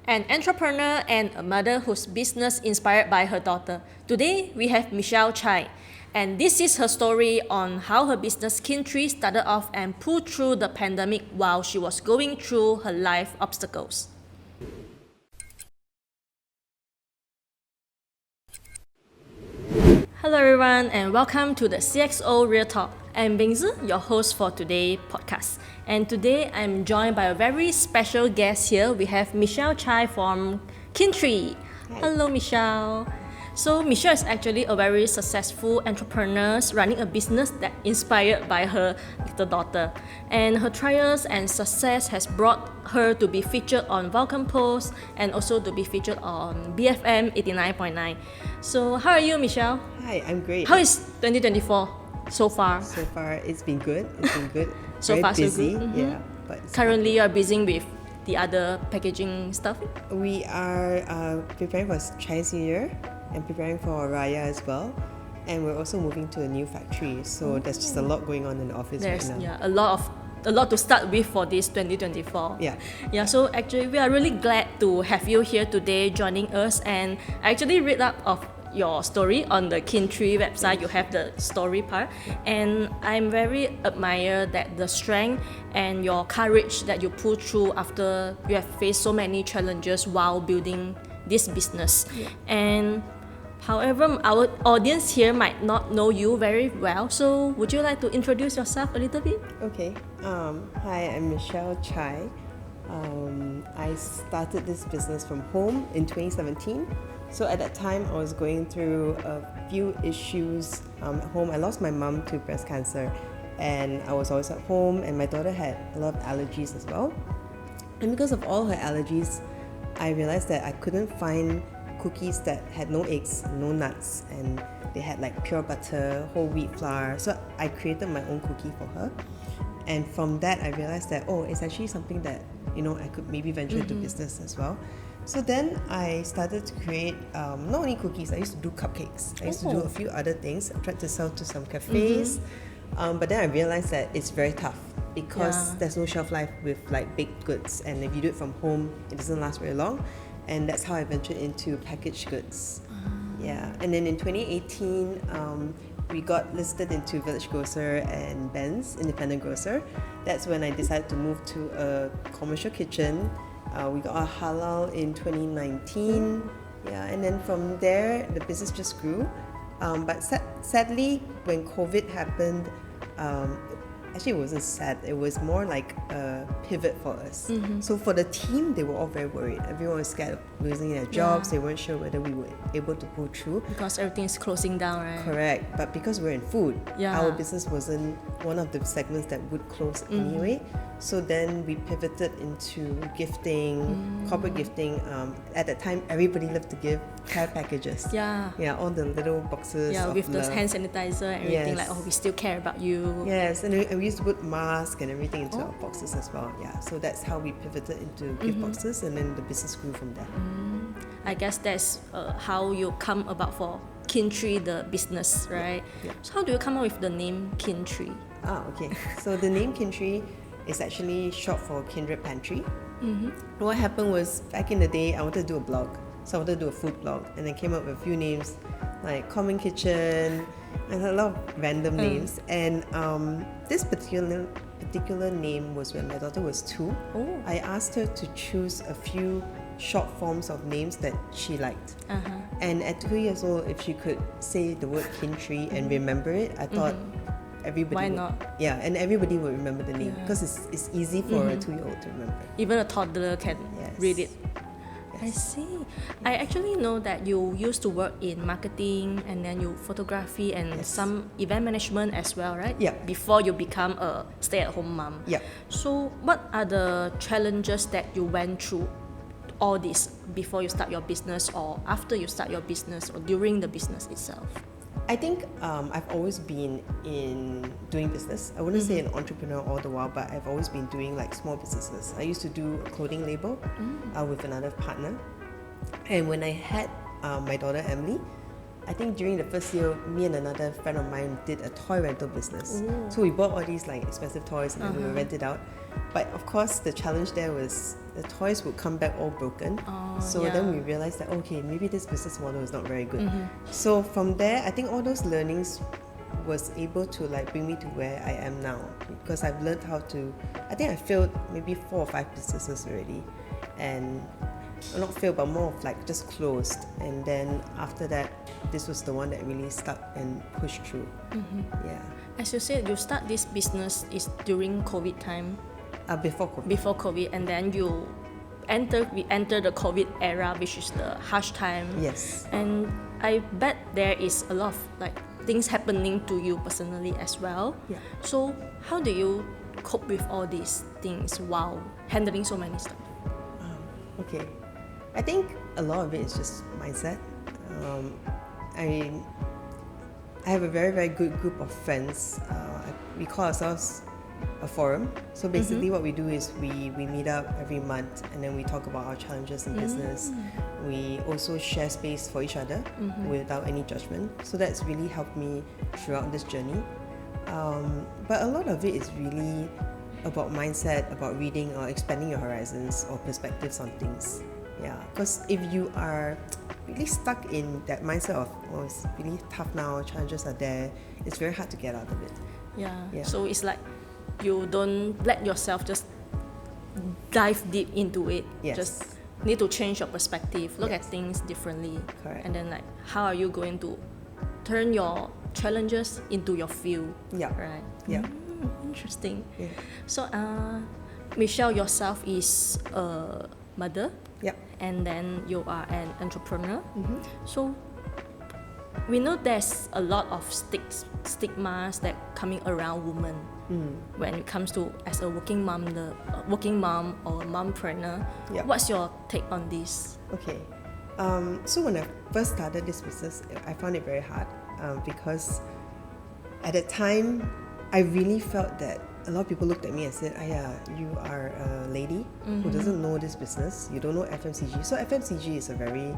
an entrepreneur and a mother whose business inspired by her daughter. Today, we have Michelle Chai, and this is her story on how her business Kintree started off and pulled through the pandemic while she was going through her life obstacles. Hello everyone and welcome to the CxO Real Talk. I'm Bingzi, your host for today's podcast. And today I'm joined by a very special guest here. We have Michelle Chai from Kintree. Hello Michelle. So Michelle is actually a very successful entrepreneur running a business that inspired by her little daughter. And her trials and success has brought her to be featured on Vulcan Post and also to be featured on BFM 89.9. So how are you, Michelle? Hi, I'm great. How is 2024 so far? So far, it's been good. So Very far, busy. so good. Yeah. But Currently, you're busy with the other packaging stuff? we are preparing for Chinese New Year and preparing for Raya as well. And we're also moving to a new factory. So there's just a lot going on in the office There's right now. a lot to start with for this 2024. Yeah. So actually we are really glad to have you here today joining us, and I actually read up of your story on the Kintree website. You have the story part, and I'm very admire that the strength and your courage that you pull through after you have faced so many challenges while building this business. And however, our audience here might not know you very well, so would you like to introduce yourself a little bit? Okay. Hi, I'm Michelle Chai. I started this business from home in 2017. So at that time, I was going through a few issues at home. I lost my mom to breast cancer, and I was always at home, and my daughter had a lot of allergies as well. And because of all her allergies, I realized that I couldn't find cookies that had no eggs, no nuts, and they had like pure butter, whole wheat flour. So I created my own cookie for her. And from that, I realized that, it's actually something that, I could maybe venture into business as well. So then I started to create not only cookies, I used to do cupcakes. I used to do a few other things. I tried to sell to some cafes. But then I realized that it's very tough because there's no shelf life with like baked goods. And if you do it from home, it doesn't last very long. And that's how I ventured into packaged goods. Yeah. And then in 2018, we got listed into Village Grocer and Ben's Independent Grocer. That's when I decided to move to a commercial kitchen. We got our halal in 2019. Yeah, and then from there, the business just grew. But sadly, when COVID happened, actually it wasn't sad, it was more like a pivot for us. So for the team, they were all very worried. Everyone was scared of losing their jobs. They weren't sure whether we were able to pull through. Because everything is closing down, right? Correct. But because we're in food, our business wasn't one of the segments that would close anyway. So then we pivoted into gifting, corporate gifting. At that time, everybody loved to give care packages. Yeah, all the little boxes of with love. the hand sanitizer and everything, like, we still care about you. Yes, and we used to put masks and everything into our boxes as well. Yeah, so that's how we pivoted into gift boxes, and then the business grew from there. I guess that's how you come about for Kintree, the business, right? Yeah. So how do you come up with the name Kintree? Okay. So the name Kintree is actually short for Kindred Pantry. What happened was, back in the day, I wanted to do a blog. So I wanted to do a food blog, and I came up with a few names like Common Kitchen and a lot of random names. And this particular name was when my daughter was 2. I asked her to choose a few short forms of names that she liked. And at 2 years old, if she could say the word Kintree and remember it, I thought everybody Why would. not? Yeah, and everybody would remember the name because it's easy for a 2-year-old to remember. Even a toddler can read it. I see. I actually know that you used to work in marketing and then you photography and some event management as well, right? Yeah. Before you become a stay-at-home mom. Yeah. So what are the challenges that you went through all this before you start your business, or after you start your business, or during the business itself? I think I've always been in doing business. I wouldn't say an entrepreneur all the while, but I've always been doing like small businesses. I used to do a clothing label with another partner. And when I had my daughter Emily, I think during the first year, me and another friend of mine did a toy rental business. So we bought all these like expensive toys and then we would rent it out. But of course, the challenge there was the toys would come back all broken. Then we realized that, okay, maybe this business model is not very good. So from there, I think all those learnings was able to like bring me to where I am now, because I've learned how to, I think I failed maybe 4 or 5 businesses already, and not failed but more of like just closed, and then after that this was the one that really stuck and pushed through. Yeah. As you said, you start this business is during COVID time. Before COVID, and then we enter the COVID era, which is the harsh time. Yes. And I bet there is a lot of like things happening to you personally as well. Yeah. So how do you cope with all these things while handling so many stuff? Okay. I think a lot of it is just mindset. I have a very, very good group of friends. We call ourselves a forum. So basically what we do is we meet up every month, and then we talk about our challenges in business. We also share space for each other without any judgment. So that's really helped me throughout this journey. But a lot of it is really about mindset, about reading or expanding your horizons or perspectives on things. Yeah, because if you are really stuck in that mindset of, oh, it's really tough now, challenges are there, it's very hard to get out of it. Yeah. So it's like you don't let yourself just dive deep into it. Yes. Just need to change your perspective, look at things differently. Correct. And then like, how are you going to turn your challenges into your field? Yeah. Right? Yeah. Interesting. Yeah. So Michelle yourself is a mother. Yep. And then you are an entrepreneur. So we know there's a lot of stigmas that coming around women when it comes to as a working mom or a mompreneur. Yep. What's your take on this? Okay. So when I first started this business, I found it very hard because at that time I really felt that a lot of people looked at me and said, Aya, you are a lady who doesn't know this business, you don't know FMCG. So FMCG is a very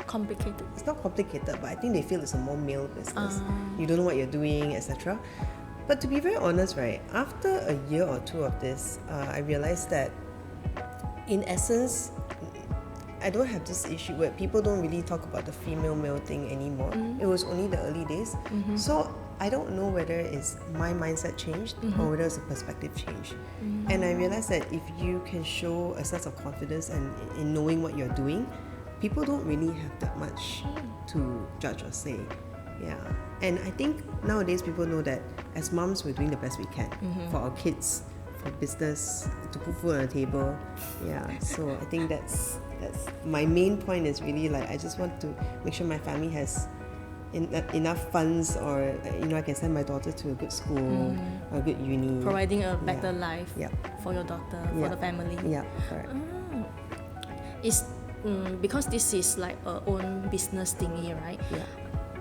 Complicated. It's not complicated, but I think they feel it's a more male business. You don't know what you're doing, etc. But to be very honest, right, after a year or two of this, I realized that in essence, I don't have this issue where people don't really talk about the female-male thing anymore. It was only the early days. So I don't know whether it's my mindset changed or whether it's a perspective change. And I realized that if you can show a sense of confidence and in knowing what you're doing, people don't really have that much to judge or say. Yeah. And I think nowadays people know that as moms, we're doing the best we can for our kids, for business, to put food on the table. Yeah. So I think that's my main point is really like, I just want to make sure my family has enough funds, or I can send my daughter to a good school or a good uni, providing a better life for your daughter, for the family. Yeah, correct. It's because this is like a own business thingy, right? Yeah.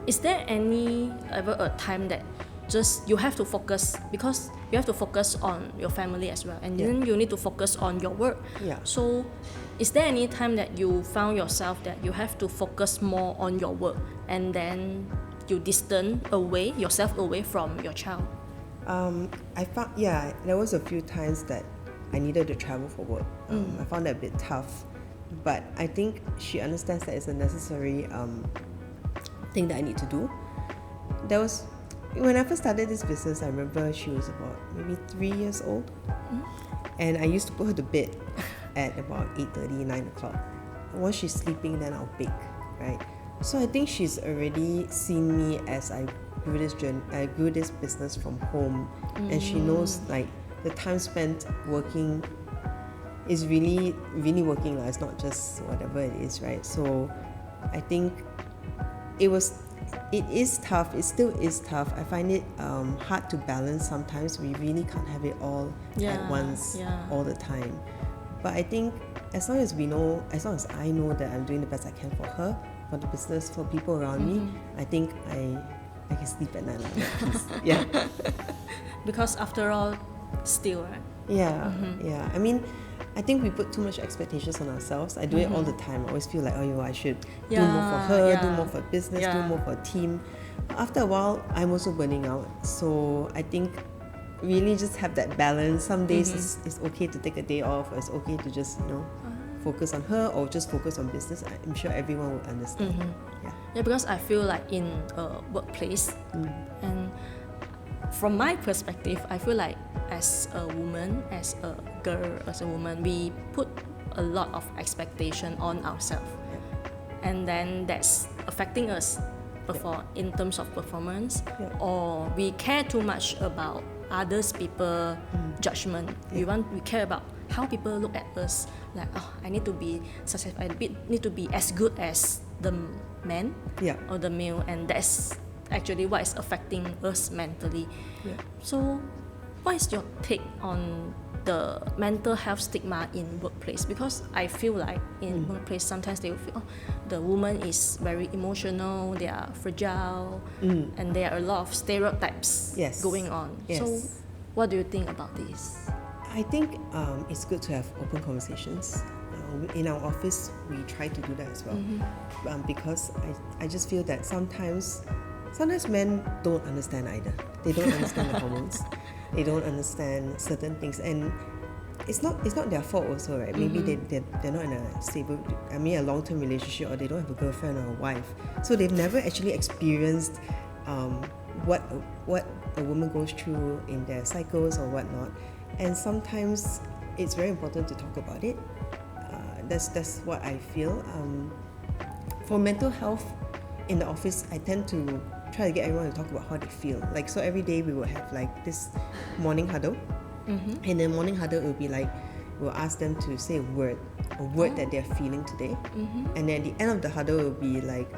Is there ever a time that just you have to focus, because you have to focus on your family as well, and then you need to focus on your work? Yeah. So is there any time that you found yourself that you have to focus more on your work, and then you distance yourself away from your child? I found, there was a few times that I needed to travel for work. I found that a bit tough, but I think she understands that it's a necessary thing that I need to do. When I first started this business, I remember she was about maybe 3 years old, and I used to put her to bed at about 8:30, 9 o'clock. Once she's sleeping, then I'll bake, right? So I think she's already seen me as I grew this business from home, and she knows like the time spent working is really, really working. It's not just whatever it is, right? So I think it is tough. It still is tough. I find it hard to balance sometimes. We really can't have it all at once, all the time. But I think as long as I know that I'm doing the best I can for her, for the business, for people around me, I think I can sleep at night like that. Yeah. Because after all, still, right? Yeah. I mean, I think we put too much expectations on ourselves. I do it all the time. I always feel like, I should do more for her, do more for business, do more for a team. But after a while, I'm also burning out. So I think really just have that balance. Some days it's okay to take a day off, or it's okay to just, focus on her or just focus on business. I'm sure everyone will understand. Yeah, because I feel like in a workplace, and from my perspective, I feel like as a woman, as a girl, as a woman, we put a lot of expectation on ourselves, and then that's affecting us in terms of performance, or we care too much about others people judgment. We care about how people look at us, like, I need to be successful, I need to be as good as the man or the male, and that's actually what is affecting us mentally. So what is your take on the mental health stigma in workplace? Because I feel like in workplace sometimes they will feel, the woman is very emotional, they are fragile, and there are a lot of stereotypes going on. So what do you think about this? I think it's good to have open conversations. In our office, we try to do that as well, because I just feel that sometimes men don't understand either. They don't understand the hormones. They don't understand certain things, and it's not their fault also, right? Maybe they're not in a long-term relationship, or they don't have a girlfriend or a wife, so they've never actually experienced what a woman goes through in their cycles or whatnot. And sometimes it's very important to talk about it. That's what I feel. For mental health in the office, I tend to try to get everyone to talk about how they feel. Like, so every day we will have like this morning huddle, and then morning huddle will be like, we'll ask them to say a word that they're feeling today, and then at the end of the huddle will be like,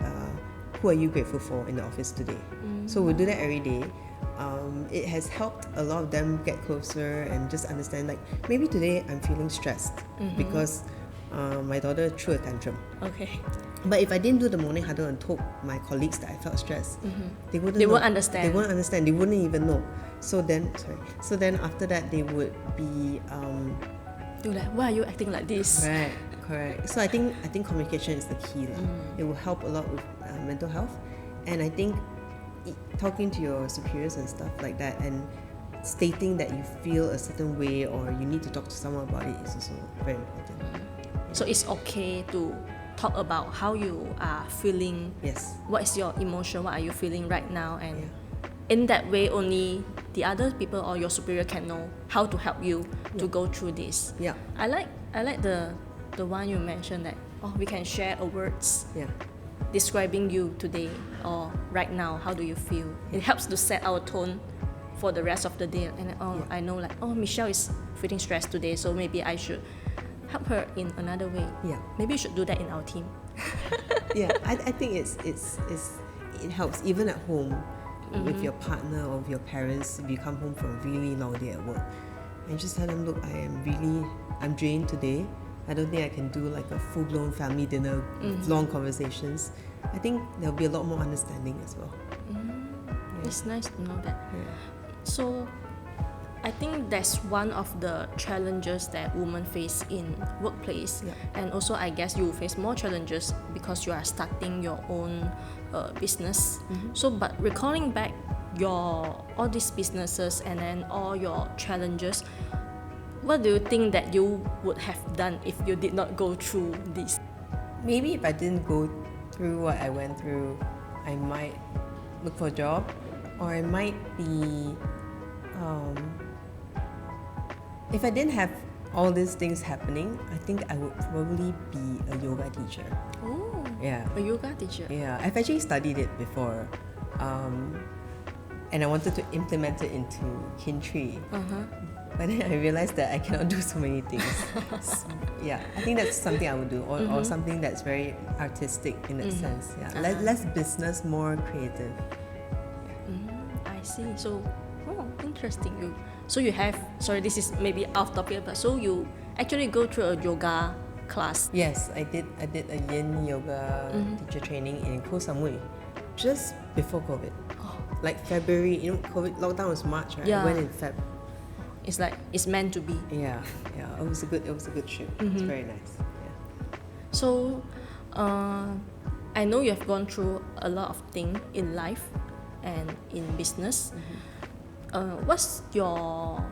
who are you grateful for in the office today? So we'll do that every day. It has helped a lot of them get closer and just understand, like, maybe today I'm feeling stressed because my daughter threw a tantrum. Okay. But if I didn't do the morning huddle and told my colleagues that I felt stressed, they won't understand. They won't understand. They wouldn't even know. So then after that, they would be like, why are you acting like this? Right, correct. So I think communication is the key. It will help a lot with mental health, and I think talking to your superiors and stuff like that, and stating that you feel a certain way or you need to talk to someone about it is also very important. So it's okay to talk about how you are feeling. Yes. What is your emotion? What are you feeling right now? And in that way, only the other people or your superior can know how to help you to go through this. Yeah. I like the one you mentioned that we can share a words describing you today or right now. How do you feel? It helps to set our tone for the rest of the day. And I know, like, Michelle is feeling stressed today, so maybe I should help her in another way. Yeah. Maybe you should do that in our team. I think it helps even at home with your partner or with your parents. If you come home from a really long day at work, and just tell them, look, I'm drained today. I don't think I can do like a full-blown family dinner with long conversations. I think there'll be a lot more understanding as well. It's nice to know that. So I think that's one of the challenges that women face in workplace, and also I guess you will face more challenges because you are starting your own business. So, but recalling back all these businesses and then all your challenges, what do you think that you would have done if you did not go through this? Maybe if I didn't go through what I went through, I might look for a job, or I might be if I didn't have all these things happening, I think I would probably be a yoga teacher. Oh, yeah, a yoga teacher. Yeah, I've actually studied it before, and I wanted to implement it into Kin3. But then I realized that I cannot do so many things. I think that's something I would do, or something that's very artistic in that sense. Less business, more creative. I see. So, interesting. So you have, sorry, this is maybe off topic, but so you actually go through a yoga class? Yes, I did a yin yoga teacher training in Koh Samui just before COVID. Like February, COVID lockdown was March, right? I went in Feb. It's like it's meant to be. Yeah. It was a good trip. It's very nice. So, I know you have gone through a lot of things in life and in business. what's your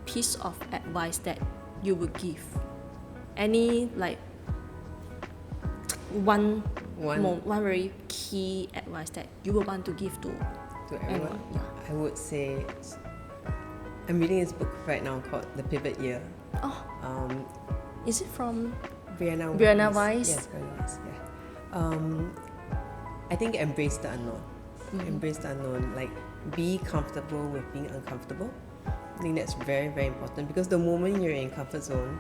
piece of advice that you would give? Any like one very key advice that you would want to give to everyone? Yeah. I would say, I'm reading this book right now called The Pivot Year. Is it from Brianna Weiss? Yes, Brianna Weiss. Yeah. I think embrace the unknown. Embrace the unknown. Like, be comfortable with being uncomfortable. I think that's very, very important, because the moment you're in comfort zone,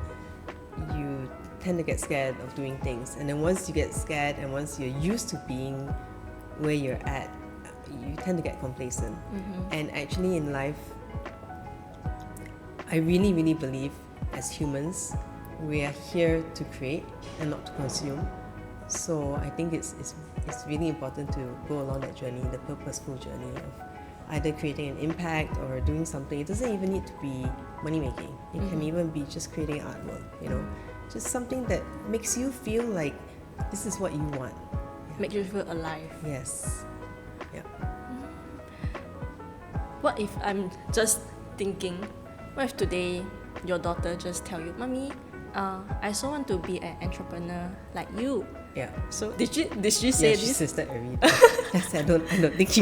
you tend to get scared of doing things, and then once you get scared and once you're used to being where you're at, you tend to get complacent. And actually in life, I really, really believe as humans, we are here to create and not to consume. So I think it's really important to go along that journey, the purposeful journey of either creating an impact or doing something. It doesn't even need to be money making. It can even be just creating artwork, just something that makes you feel like this is what you want. Make you feel alive. Yes. Yeah. What if I'm just thinking, what if today your daughter just tell you, Mommy, I also want to be an entrepreneur like you. Yeah. So did she say yeah, this? she says that every day. Yes, I don't think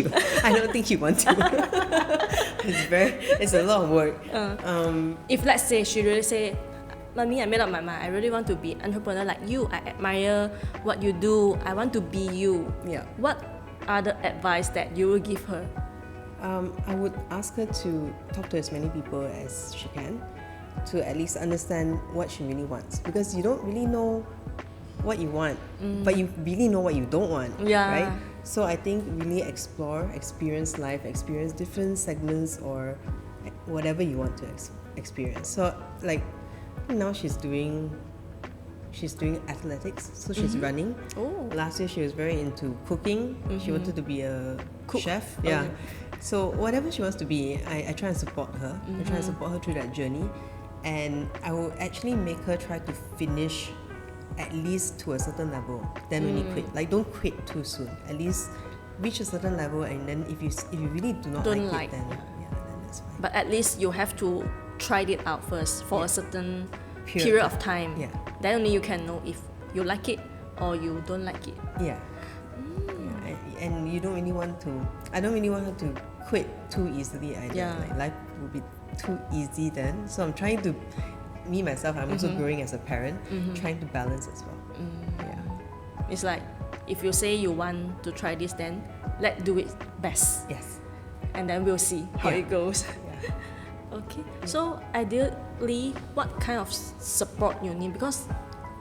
you want to. It's a lot of work. If let's say she really say, Mommy, I made up my mind, I really want to be an entrepreneur like you. I admire what you do. I want to be you. Yeah. What are the advice that you will give her? I would ask her to talk to as many people as she can, to at least understand what she really wants, because you don't really know what you want, but you really know what you don't want. Yeah. Right? So I think really explore, experience life, experience different segments or whatever you want to experience. So like now she's doing athletics, so she's running. Oh. Last year she was very into cooking. She wanted to be a chef. Yeah. So whatever she wants to be, I try and support her. I try and support her through that journey, and I will actually make her try to finish at least to a certain level, then only quit. Like, don't quit too soon. At least reach a certain level, and then if you really do not like it, then that's fine. But at least you have to try it out first for a certain period of time. Yeah. Then only you can know if you like it or you don't like it. Yeah. And you don't really want to. I don't really want her to quit too easily either. Yeah. Like, life will be too easy then. So I'm trying to. Me myself, I'm also growing as a parent, trying to balance as well. Yeah. It's like if you say you want to try this, then let's do it best. Yes. And then we'll see how it goes. Yeah. Okay. So ideally, what kind of support you need? Because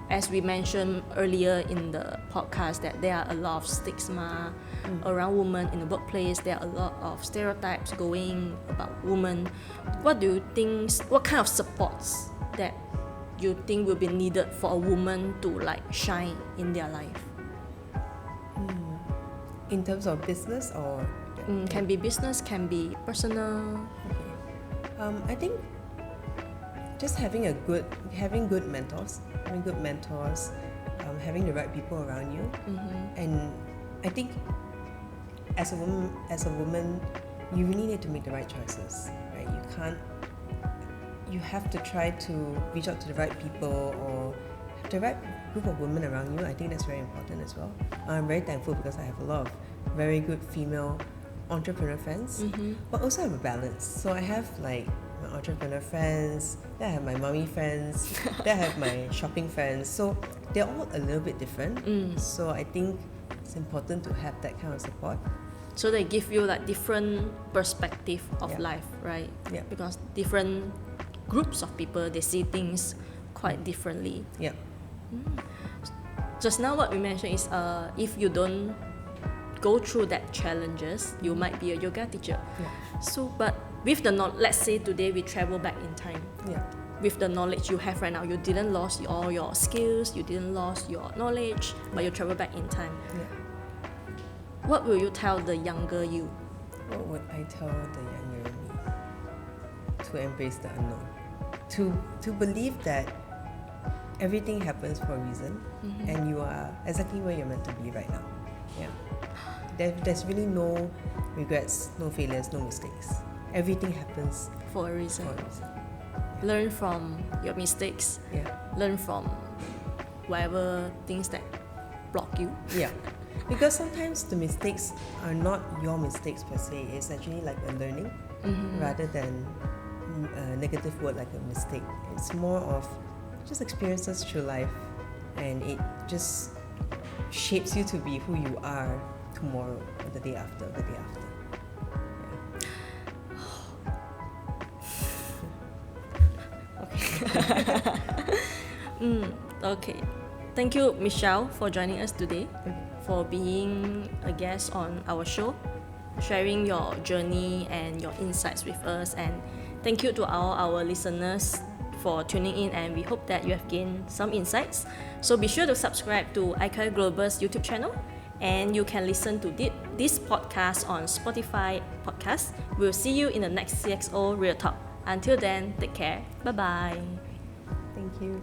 as we mentioned earlier in the podcast, that there are a lot of stigma around women in the workplace. There are a lot of stereotypes going about women. What do you think? What kind of supports that you think will be needed for a woman to like shine in their life? In terms of business or Can be business, can be personal. I think just having good mentors, having the right people around you, and I think as a woman, you really need to make the right choices, right? You have to try to reach out to the right people or have the right group of women around you. I think that's very important as well. I'm very thankful because I have a lot of very good female entrepreneur friends, but also have a balance. So I have like my entrepreneur friends, then I have my mommy friends, then I have my shopping friends. So they're all a little bit different. So I think it's important to have that kind of support. So they give you like different perspective of life, right? Yeah. Because different groups of people, they see things quite differently. Yeah. Just now what we mentioned is if you don't go through that challenges, you might be a yoga teacher. Yeah. So but with the let's say today we travel back in time. Yeah. With the knowledge you have right now, you didn't lose all your skills, you didn't lose your knowledge, but you travel back in time. Yeah. What will you tell the younger you? What would I tell the younger me? To embrace the unknown. To believe that everything happens for a reason, and you are exactly where you're meant to be right now. Yeah. There's really no regrets, no failures, no mistakes. everything happens For a reason. for a reason. Learn from your mistakes. Yeah. Learn from whatever things that block you. Yeah. Because sometimes the mistakes are not your mistakes per se. It's actually like a learning rather than a negative word like a mistake. It's more of just experiences through life, and it just shapes you to be who you are tomorrow, or the day after, the day after. Okay. Thank you, Michelle, for joining us today, for being a guest on our show, sharing your journey and your insights with us. And thank you to all our listeners for tuning in, and we hope that you have gained some insights. So be sure to subscribe to iCare Global's YouTube channel, and you can listen to this podcast on Spotify podcast. We'll see you in the next CxO Real Talk. Until then, take care. Bye-bye. Thank you.